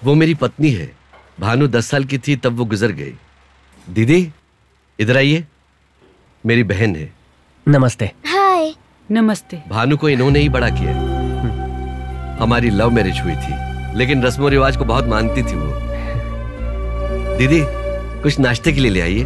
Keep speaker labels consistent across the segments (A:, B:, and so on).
A: वो मेरी पत्नी है। भानु 10 साल की थी तब वो गुजर गई। दीदी इधर आइए, मेरी बहन है।
B: नमस्ते।
C: हाय।
D: नमस्ते।
A: भानु को इन्होंने ही बड़ा किया। हमारी लव मैरिज हुई थी, लेकिन रस्मों रिवाज को बहुत मानती थी वो। दीदी कुछ नाश्ते के लिए ले आइए।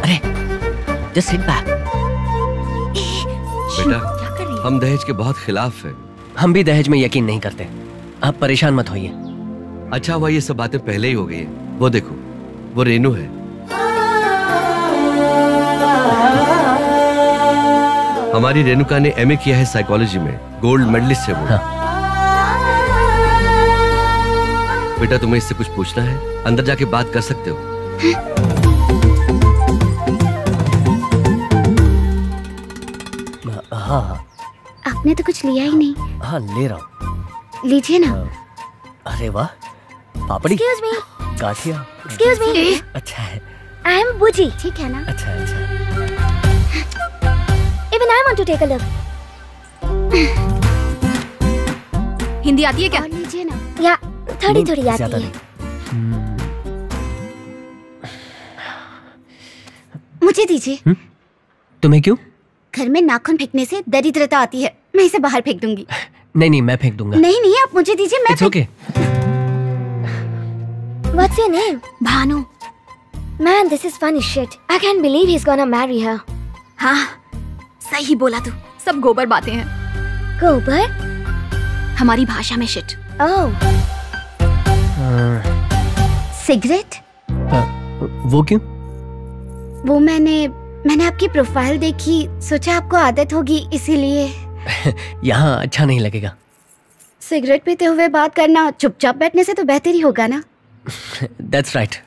B: अरे जस्ट सिट बैक।
A: बेटा हम दहेज के बहुत खिलाफ हैं।
B: हम भी दहेज में यकीन नहीं करते, आप परेशान मत होइए।
A: अच्छा हुआ ये सब बातें पहले ही हो गई हैं। वो देखो वो रेनू है। हमारी रेणुका ने एमए किया है साइकोलॉजी में, गोल्ड मेडलिस्ट है वो।
B: हाँ।
A: बेटा तुम्हें इससे कुछ पूछना है, अंदर जाके बात कर सकते हो।
B: हाँ
C: आपने तो कुछ लिया ही नहीं।
B: हाँ ले रहा हूँ।
C: लीजिए ना।
B: अरे वाह, पापड़ी।
C: Excuse me.
B: गाठिया।
C: Excuse me.
B: अच्छा है।
C: आई एम बुजी, ठीक है ना?
B: अच्छा अच्छा।
C: Even I want to take a look.
E: Hindi आती है क्या?
C: और लीजिए ना। या थोड़ी थोड़ी आती है। मुझे दीजिए।
B: तुम्हें क्यों?
C: घर में नाखून फेंकने से दरिद्रता आती है, मैं इसे बाहर फेंक दूंगी।
B: नहीं नहीं मैं फेंक दूंगा।
C: नहीं नहीं आप मुझे दीजिए, मैं
B: It's okay.
C: What's your name?
E: Bhanu.
C: Man, this is funny shit. I can't believe he's gonna marry her.
E: हाँ सही बोला तू, सब गोबर बातें हैं।
C: गोबर?
E: हमारी भाषा में शिट।
C: Oh. सिगरेट?
B: वो क्यों?
C: वो मैंने आपकी प्रोफाइल देखी, सोचा आपको आदत होगी इसीलिए।
B: यहाँ अच्छा नहीं लगेगा।
C: सिगरेट पीते हुए बात करना चुपचाप बैठने से तो बेहतर ही होगा ना।
B: That's right.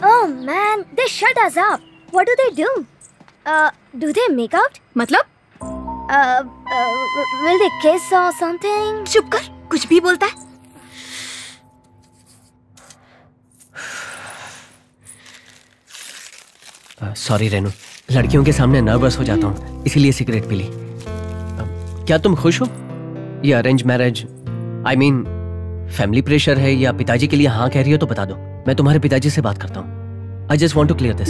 C: Oh man, they shut us up. What do they do? Do they make out?
E: मतलब?
C: Will they kiss or something?
E: चुप कर, कुछ भी बोलता है।
B: सॉरी रेनू, लड़कियों के सामने नर्वस हो जाता हूँ, इसीलिए सिगरेट पी ली। क्या तुम खुश हो? ये arrange marriage, I mean family pressure है या पिताजी के लिए हाँ कह रही हो तो बता दो, मैं तुम्हारे पिताजी से बात करता हूँ। I just want to clear this.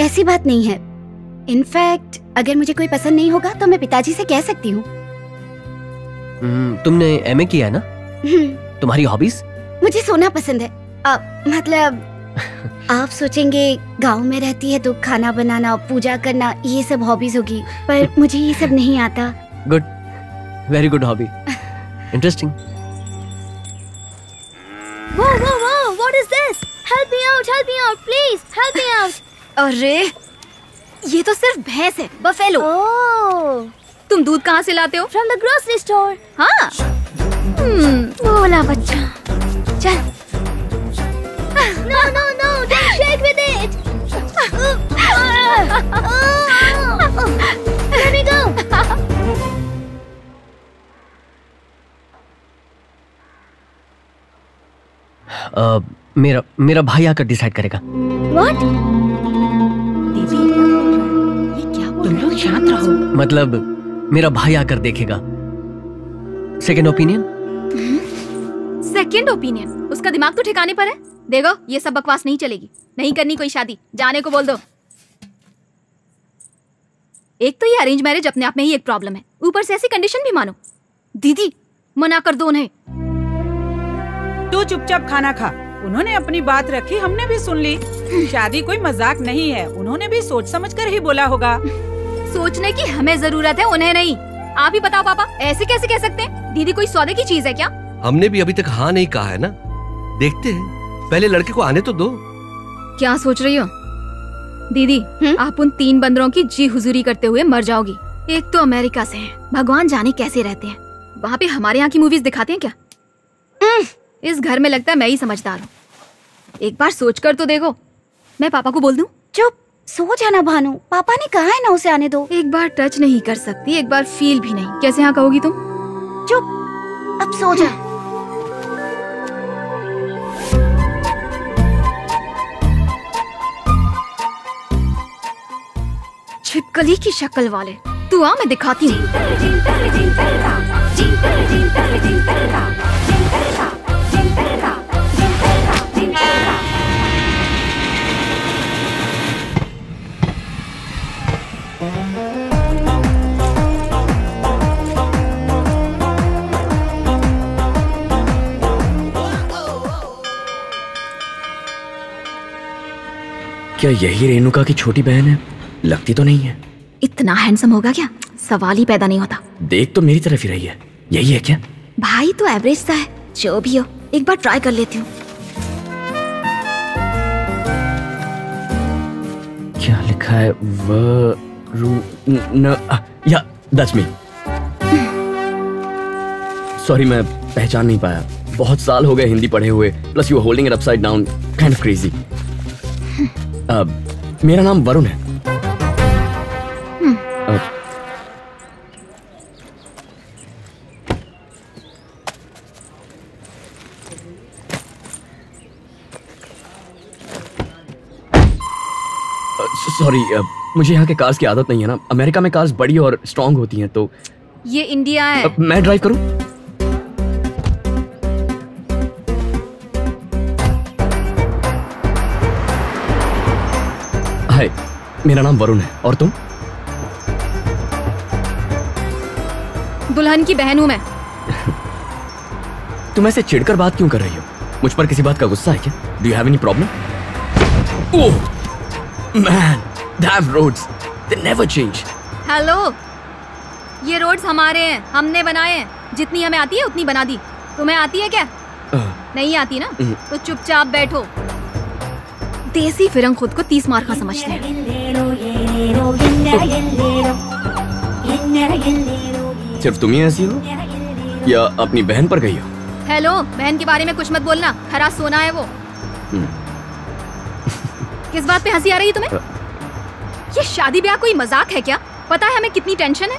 C: ऐसी बात नहीं है। इनफैक्ट अगर मुझे कोई पसंद नहीं होगा तो मैं पिताजी से कह सकती हूँ।
B: तुमने एमए किया है ना? तुम्हारी हॉबीज?
C: मुझे सोना पसंद है। मतलब आप सोचेंगे गांव में रहती है तो खाना बनाना, पूजा करना, ये सब हॉबीज होगी, पर मुझे ये सब नहीं आता।
B: Good, very good hobby, interesting.
C: Whoa, whoa, whoa! What is this? Help me out, please, help me out.
E: अरे ये तो सिर्फ भैंस है, बफेलो।
C: Oh,
E: तुम दूध कहाँ से लाते हो?
C: from the grocery store.
E: हाँ।
C: बोला बच्चा। चल। No, no, no! Don't shake with it. Let me go.
B: मेरा भाई आकर डिसाइड करेगा।
C: What?
E: दीदी ये क्या बोल रहे हो? तुम लोग शांत रहो।
B: मतलब मेरा भाई आकर देखेगा। Second opinion?
E: Second opinion? उसका दिमाग तो ठिकाने पर है। देखो ये सब बकवास नहीं चलेगी, नहीं करनी कोई शादी, जाने को बोल दो। एक तो ये अरेंज मैरिज अपने आप में ही एक प्रॉब्लम है, ऊपर से ऐसी कंडीशन भी मानो। दीदी मना कर दो उन्हें।
D: तू चुपचाप खाना खा। उन्होंने अपनी बात रखी, हमने भी सुन ली। शादी कोई मजाक नहीं है, उन्होंने भी सोच समझकर ही बोला होगा।
E: सोचने की हमें जरूरत है, उन्हें नहीं। आप ही बताओ पापा, ऐसे कैसे कह सकते हैं? दीदी कोई सौदे की चीज है क्या?
A: हमने भी अभी तक हाँ नहीं कहा है ना, देखते हैं, पहले लड़के को आने तो दो।
E: क्या सोच रही हो दीदी? आप उन 3 बंदरों की जी हुजूरी करते हुए मर जाओगी। एक तो अमेरिका से हैं, भगवान जाने कैसे रहते हैं। वहाँ पे हमारे यहाँ की मूवीज दिखाते हैं क्या? इस घर में लगता है मैं ही समझदार हूँ। एक बार सोच कर तो देखो। मैं पापा को बोल दूं?
C: चुप, सो जाना भानु, पापा ने कहा है ना उसे आने दो।
E: एक बार टच नहीं कर सकती, एक बार फील भी नहीं। कैसे हाँ कहोगी तुम?
C: चुप, अब सो जा।
E: छिपकली की शक्ल वाले, तू आ मैं दिखाती हूँ।
F: क्या यही रेणुका की छोटी बहन है? लगती तो नहीं है।
E: इतना हैंडसम होगा क्या? सवाल ही पैदा नहीं होता।
F: देख तो मेरी तरफ ही रही है। यही है क्या?
E: भाई तो एवरेज सा है। जो भी हो, एक बार ट्राई कर लेती हूँ।
F: क्या लिखा है? या दैट्स मी। सॉरी, मैं पहचान नहीं पाया। बहुत साल हो गए हिंदी पढ़े हुए, plus you are holding it upside down, kind of crazy. मेरा नाम वरुण है। सॉरी, मुझे यहाँ के कार्स की आदत नहीं है ना। अमेरिका में कार्स बड़ी और स्ट्रांग होती हैं, तो
E: ये इंडिया है।
F: मैं ड्राइव करूं? हाय, मेरा नाम वरुण है। और तुम?
E: दुल्हन की बहन हूं मैं।
F: तुम ऐसे चिढ़कर बात क्यों कर रही हो? मुझ पर किसी बात का गुस्सा है क्या? Do you have any problem? Oh man, damn roads, they never change.
E: Hello, ये रोड्स हमारे हैं, हमने बनाए हैं। जितनी हमें आती है उतनी बना दी। तुम्हें आती है क्या? नहीं आती ना? तो चुपचाप बैठो। देसी फिरंग खुद को 30 मार का समझते हैं।
F: सिर्फ तुम ही ऐसी हो या अपनी बहन पर गई हो?
E: हेलो, बहन के बारे में कुछ मत बोलना। हरा सोना है वो। किस बात पे हंसी आ रही है तुम्हें? ये शादी ब्याह कोई मजाक है क्या? पता है हमें कितनी टेंशन है?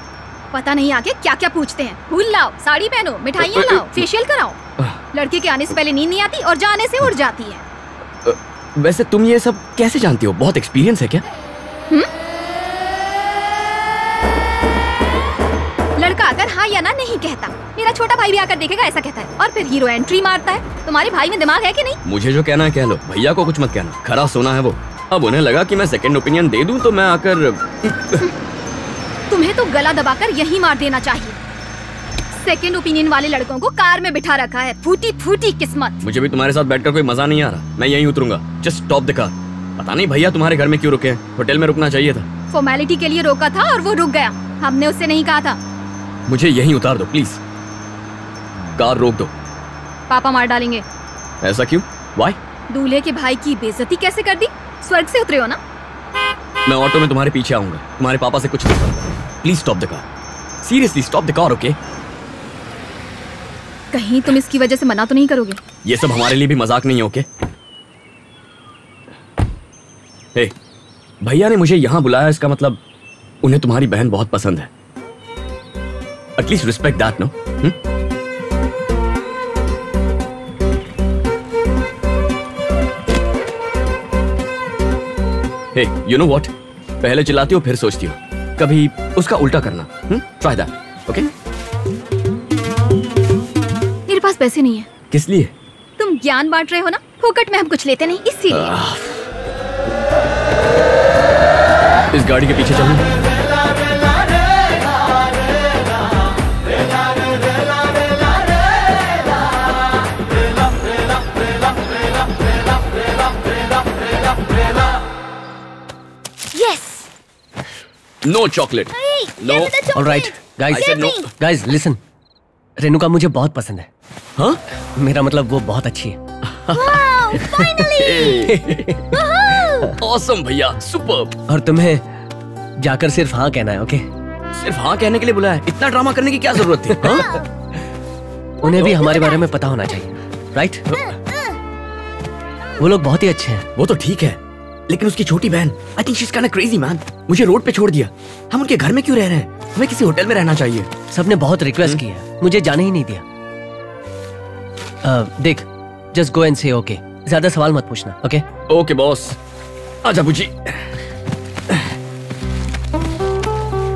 E: पता नहीं आगे क्या क्या पूछते हैं। फूल लाओ, साड़ी पहनो, मिठाइयाँ लाओ, फेशियल कराओ। लड़के के आने से पहले नींद नहीं आती और जाने से उड़ जाती है।
F: वैसे तुम ये सब कैसे जानती हो? बहुत एक्सपीरियंस है क्या?
E: लड़का अगर हाँ या ना नहीं कहता, मेरा छोटा भाई भी आकर देखेगा ऐसा कहता है, और फिर हीरो एंट्री मारता है। तुम्हारे भाई में दिमाग है कि नहीं?
F: मुझे जो कहना है कह लो, भैया को कुछ मत कहना। खरा सोना है वो। अब उन्हें लगा कि मैं सेकंड ओपिनियन दे दूं तो मैं आकर
E: तुम्हें तो गला दबाकर यही मार देना चाहिए। सेकंड ओपिनियन वाले लड़कों को कार में बिठा रखा है। फूटी फूटी किस्मत।
F: मुझे भी तुम्हारे साथ बैठकर कोई मजा नहीं आ रहा। मैं यहीं उतरूंगा। Just stop the car. पता नहीं भैया तुम्हारे घर में क्यों रुके हैं? होटल में रुकना चाहिए था।
E: फॉर्मेलिटी के लिए रोका था और वो रुक गया। हमने उससे नहीं कहा था।
F: मुझे यहीं उतार दो प्लीज। कार रोक दो।
E: पापा मार डालेंगे।
F: ऐसा क्यों? Why?
E: दूल्हे के भाई की बेइज्जती कैसे कर दी? स्वर्ग से उतरे हो ना?
F: मैं ऑटो में तुम्हारे पीछे आऊंगा। तुम्हारे पापा से कुछ नहीं कहूंगा। Please stop the car. Seriously stop the car, okay?
E: कहीं तुम इसकी वजह से मना तो नहीं करोगे?
F: ये सब हमारे लिए भी मजाक नहीं है, ओके? हे, भैया ने मुझे यहां बुलाया, इसका मतलब उन्हें तुम्हारी बहन बहुत पसंद है। At least respect that, no? Hey, you know what? पहले चिल्लाती हो फिर सोचती हो। कभी उसका उल्टा करना। Try that, okay?
E: मेरे पास पैसे नहीं है।
F: किस लिए?
E: तुम ज्ञान बांट रहे हो ना, फोकट में हम कुछ लेते नहीं, इसीलिए।
F: इस गाड़ी के पीछे चलना। No chocolate. No.
B: All right, guys.
F: I said no.
B: Guys, listen. Renuka मुझे बहुत पसंद है।
F: हाँ?
B: मेरा मतलब वो बहुत अच्छी है।
E: Wow, finally!
F: Awesome भैया, superb.
B: और तुम्हें जाकर सिर्फ हाँ कहना है, ओके?
F: सिर्फ हाँ कहने के लिए बुलाया? इतना ड्रामा करने की क्या जरूरत थी? हाँ?
B: उन्हें भी हमारे बारे में पता होना चाहिए, राइट? वो लोग बहुत ही अच्छे हैं।
F: वो तो ठीक है, लेकिन उसकी छोटी बहन, I think she is kind of crazy man. मुझे रोड पे छोड़ दिया। हम उनके घर में क्यों रह रहे हैं? हमें किसी होटल में रहना चाहिए।
B: सबने बहुत रिक्वेस्ट की है, मुझे जाने ही नहीं दिया। देख, जस्ट गो एंड से ओके। ज्यादा सवाल मत पूछना, ओके?
F: Okay boss. आजा बुजी।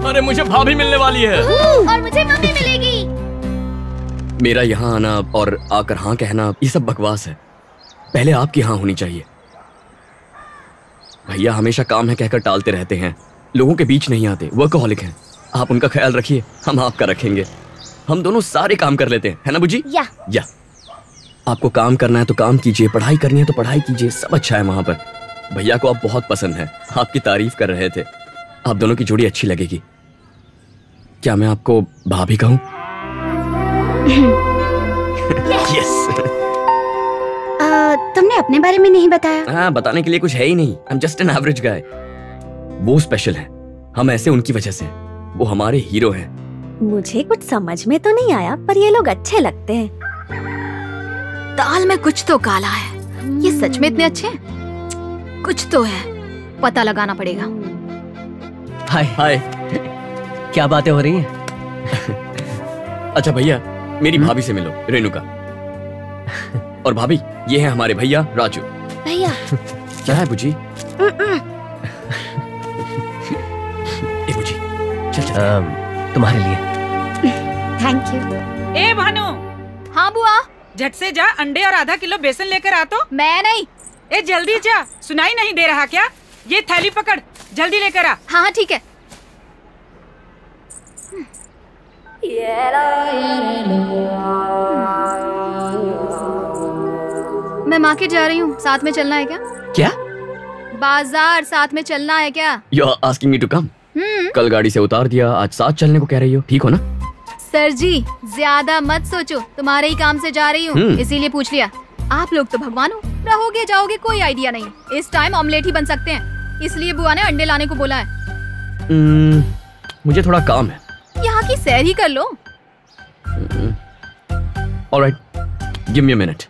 F: अरे मुझे भाभी मिलने वाली है।
E: और मुझे मम्मी मिलेगी।
F: मेरा यहाँ आना और आकर हाँ कहना, ये सब बकवास है। पहले आपकी हाँ होनी चाहिए। भैया हमेशा काम है कहकर टालते रहते हैं, लोगों के बीच नहीं आते, वर्कहॉलिक हैं। आप उनका ख्याल रखिए, हम आपका रखेंगे। हम दोनों सारे काम कर लेते हैं, है ना बुजी? या। आपको काम करना है तो काम कीजिए, पढ़ाई करनी है तो पढ़ाई कीजिए, सब अच्छा है वहां पर। भैया को आप बहुत पसंद है, आपकी तारीफ कर रहे थे। आप दोनों की जोड़ी अच्छी लगेगी। क्या मैं आपको भाभी कहूं? यस।
C: तुमने अपने बारे में नहीं बताया।
F: हाँ, बताने के लिए कुछ है ही नहीं। I'm just an average guy। वो स्पेशल है, हम ऐसे उनकी वजह से। वो हमारे हीरो हैं।
G: मुझे कुछ समझ में तो नहीं आया, पर ये लोग अच्छे लगते हैं।
E: दाल में कुछ तो काला है। ये सच में इतने अच्छे हैं? कुछ तो है, पता लगाना पड़ेगा।
B: हाय
F: हाय।
B: क्या बातें हो रही हैं?
F: अच्छा भैया, मेरी भाभी से मिलो, रेणुका। और भाभी, ये है हमारे भैया राजू।
G: भैया
F: क्या है बुजी? ए बुजी, चल चल।
B: तुम्हारे लिए।
C: Thank you.
D: ए भानु,
E: हाँ बुआ।
D: झट से जा, अंडे और आधा किलो बेसन लेकर आ तो।
E: मैं नहीं।
D: ए जल्दी जा, सुनाई नहीं दे रहा क्या? ये थैली पकड़, जल्दी लेकर आ।
E: हाँ हाँ ठीक है। मैं मार्केट जा रही हूँ, साथ में चलना है क्या?
F: क्या?
E: बाजार साथ में चलना है क्या?
F: You are asking me to come? कल गाड़ी से उतार दिया, आज साथ चलने को कह रही हो, ठीक हो ना?
E: सर जी, ज्यादा मत सोचो, तुम्हारे ही काम से जा रही हूँ, इसीलिए पूछ लिया। आप लोग तो भगवान हो, रहोगे जाओगे कोई आइडिया नहीं। इस टाइम ऑमलेट ही बन सकते हैं, इसलिए बुआ ने अंडे लाने को बोला है।
F: मुझे थोड़ा काम है।
E: यहाँ की सैर ही कर लो।
F: Alright, give me a minute.